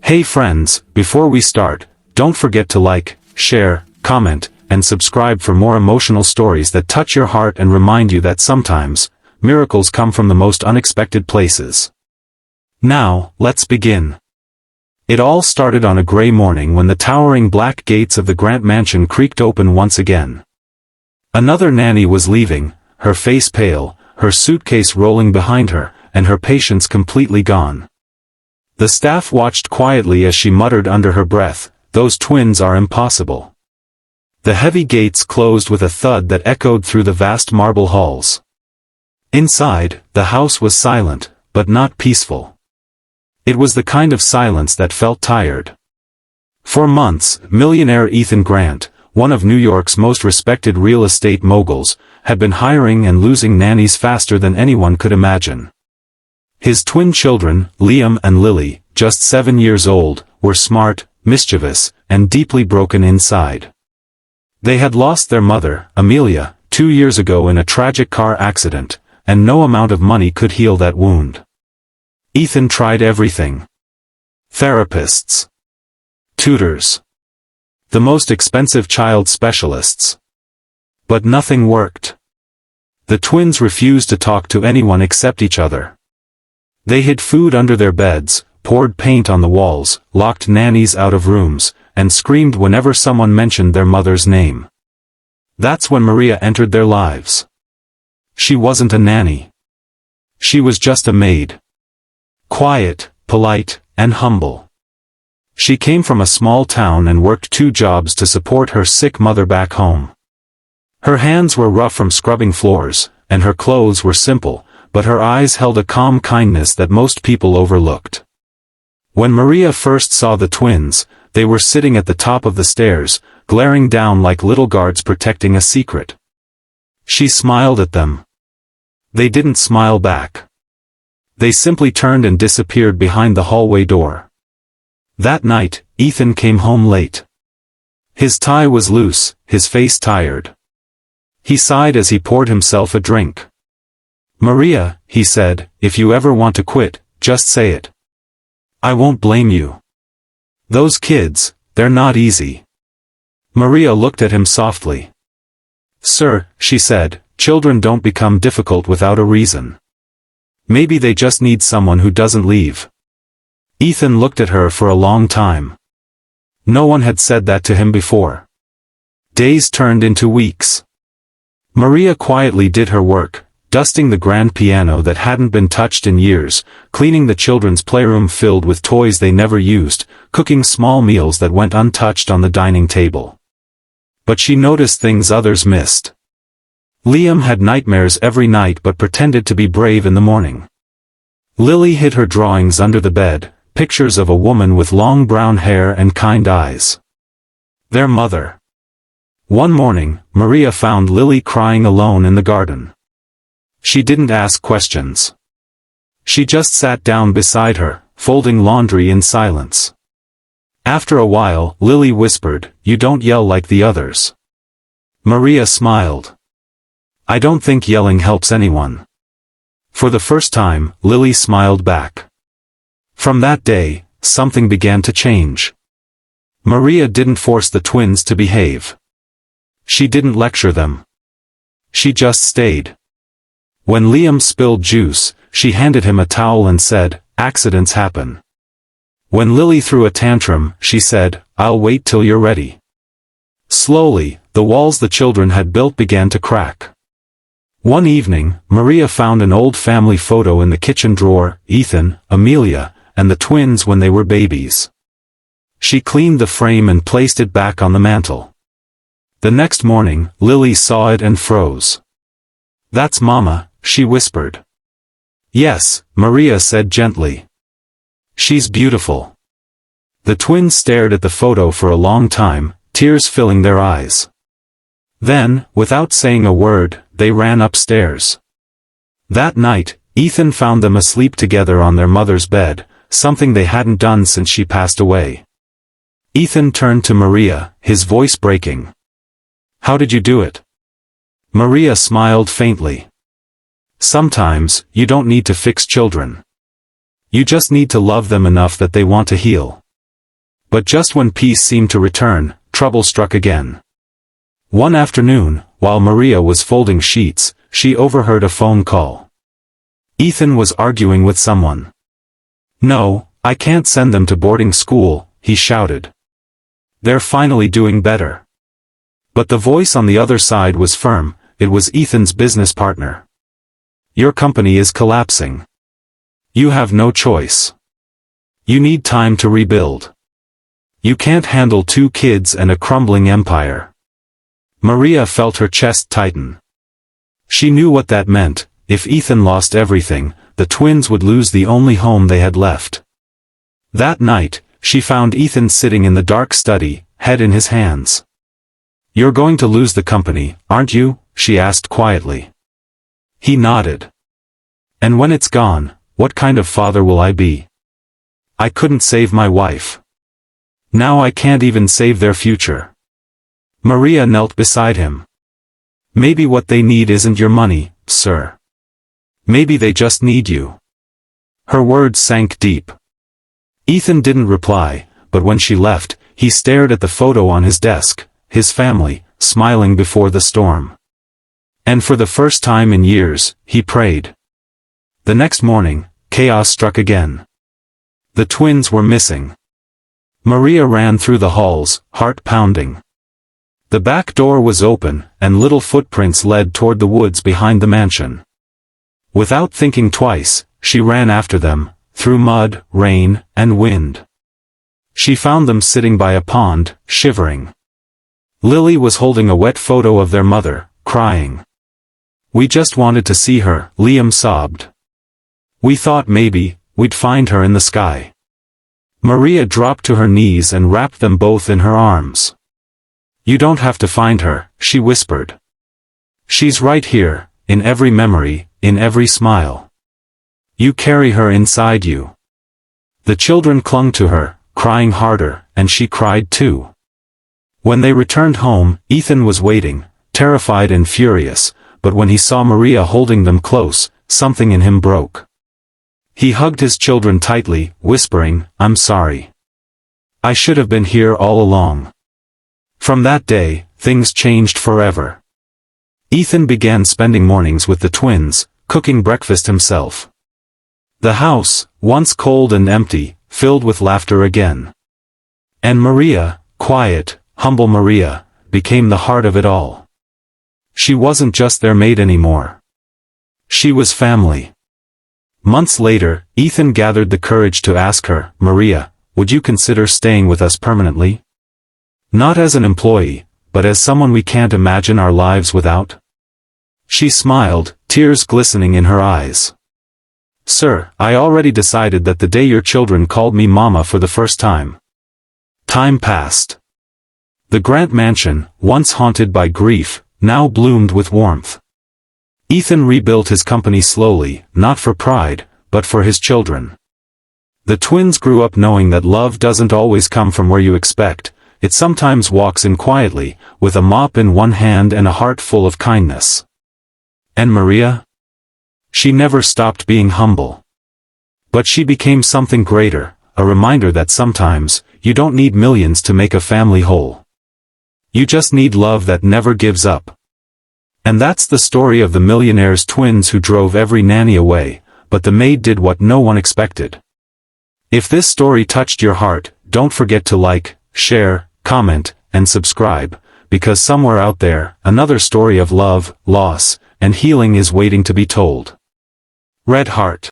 Hey friends, before we start, don't forget to like, share, comment, and subscribe for more emotional stories that touch your heart and remind you that sometimes, miracles come from the most unexpected places. Now, let's begin. It all started on a gray morning when the towering black gates of the Grant mansion creaked open once again. Another nanny was leaving, her face pale, her suitcase rolling behind her, and her patience completely gone. The staff watched quietly as she muttered under her breath, "Those twins are impossible." The heavy gates closed with a thud that echoed through the vast marble halls. Inside, the house was silent, but not peaceful. It was the kind of silence that felt tired. For months, millionaire Ethan Grant, one of New York's most respected real estate moguls, had been hiring and losing nannies faster than anyone could imagine. His twin children, Liam and Lily, just 7 years old, were smart, mischievous, and deeply broken inside. They had lost their mother, Amelia, 2 years ago in a tragic car accident, and no amount of money could heal that wound. Ethan tried everything. Therapists, tutors, the most expensive child specialists. But nothing worked. The twins refused to talk to anyone except each other. They hid food under their beds, poured paint on the walls, locked nannies out of rooms, and screamed whenever someone mentioned their mother's name. That's when Maria entered their lives. She wasn't a nanny. She was just a maid. Quiet, polite, and humble. She came from a small town and worked 2 jobs to support her sick mother back home. Her hands were rough from scrubbing floors, and her clothes were simple, but her eyes held a calm kindness that most people overlooked. When Maria first saw the twins, they were sitting at the top of the stairs, glaring down like little guards protecting a secret. She smiled at them. They didn't smile back. They simply turned and disappeared behind the hallway door. That night, Ethan came home late. His tie was loose, his face tired. He sighed as he poured himself a drink. "Maria," he said, "if you ever want to quit, just say it. I won't blame you. Those kids, they're not easy." Maria looked at him softly. "Sir," she said, "children don't become difficult without a reason. Maybe they just need someone who doesn't leave." Ethan looked at her for a long time. No one had said that to him before. Days turned into weeks. Maria quietly did her work, dusting the grand piano that hadn't been touched in years, cleaning the children's playroom filled with toys they never used, cooking small meals that went untouched on the dining table. But she noticed things others missed. Liam had nightmares every night but pretended to be brave in the morning. Lily hid her drawings under the bed, pictures of a woman with long brown hair and kind eyes. Their mother. One morning, Maria found Lily crying alone in the garden. She didn't ask questions. She just sat down beside her, folding laundry in silence. After a while, Lily whispered, "You don't yell like the others." Maria smiled. "I don't think yelling helps anyone." For the first time, Lily smiled back. From that day, something began to change. Maria didn't force the twins to behave. She didn't lecture them. She just stayed. When Liam spilled juice, she handed him a towel and said, "Accidents happen." When Lily threw a tantrum, she said, "I'll wait till you're ready." Slowly, the walls the children had built began to crack. One evening, Maria found an old family photo in the kitchen drawer, Ethan, Amelia, and the twins when they were babies. She cleaned the frame and placed it back on the mantel. The next morning, Lily saw it and froze. "That's Mama," she whispered. "Yes," Maria said gently. "She's beautiful." The twins stared at the photo for a long time, tears filling their eyes. Then, without saying a word, they ran upstairs. That night, Ethan found them asleep together on their mother's bed, something they hadn't done since she passed away. Ethan turned to Maria, his voice breaking. "How did you do it?" Maria smiled faintly. "Sometimes, you don't need to fix children. You just need to love them enough that they want to heal." But just when peace seemed to return, trouble struck again. One afternoon, while Maria was folding sheets, she overheard a phone call. Ethan was arguing with someone. "No, I can't send them to boarding school," he shouted. "They're finally doing better." But the voice on the other side was firm. It was Ethan's business partner. "Your company is collapsing. You have no choice. You need time to rebuild. You can't handle 2 kids and a crumbling empire." Maria felt her chest tighten. She knew what that meant. If Ethan lost everything, the twins would lose the only home they had left. That night, she found Ethan sitting in the dark study, head in his hands. "You're going to lose the company, aren't you?" she asked quietly. He nodded. "And when it's gone, what kind of father will I be? I couldn't save my wife. Now I can't even save their future." Maria knelt beside him. "Maybe what they need isn't your money, sir. Maybe they just need you." Her words sank deep. Ethan didn't reply, but when she left, he stared at the photo on his desk, his family, smiling before the storm. And for the first time in years, he prayed. The next morning, chaos struck again. The twins were missing. Maria ran through the halls, heart pounding. The back door was open, and little footprints led toward the woods behind the mansion. Without thinking twice, she ran after them, through mud, rain, and wind. She found them sitting by a pond, shivering. Lily was holding a wet photo of their mother, crying. "We just wanted to see her," Liam sobbed. "We thought maybe we'd find her in the sky." Maria dropped to her knees and wrapped them both in her arms. "You don't have to find her," she whispered. "She's right here, in every memory, in every smile. You carry her inside you." The children clung to her, crying harder, and she cried too. When they returned home, Ethan was waiting, terrified and furious, but when he saw Maria holding them close, something in him broke. He hugged his children tightly, whispering, "I'm sorry. I should have been here all along." From that day, things changed forever. Ethan began spending mornings with the twins, cooking breakfast himself. The house, once cold and empty, filled with laughter again. And Maria, quiet, humble Maria, became the heart of it all. She wasn't just their maid anymore. She was family. Months later, Ethan gathered the courage to ask her, "Maria, would you consider staying with us permanently? Not as an employee, but as someone we can't imagine our lives without?" She smiled, tears glistening in her eyes. "Sir, I already decided that the day your children called me Mama for the first time." Time passed. The Grant mansion, once haunted by grief, now bloomed with warmth. Ethan rebuilt his company slowly, not for pride, but for his children. The twins grew up knowing that love doesn't always come from where you expect. It sometimes walks in quietly, with a mop in one hand and a heart full of kindness. And Maria? She never stopped being humble. But she became something greater, a reminder that sometimes, you don't need millions to make a family whole. You just need love that never gives up. And that's the story of the Millionaire's twins who drove every nanny away, but the maid did what no one expected. If this story touched your heart, don't forget to like, share, comment, and subscribe, because somewhere out there, another story of love, loss, and healing is waiting to be told. Red Heart.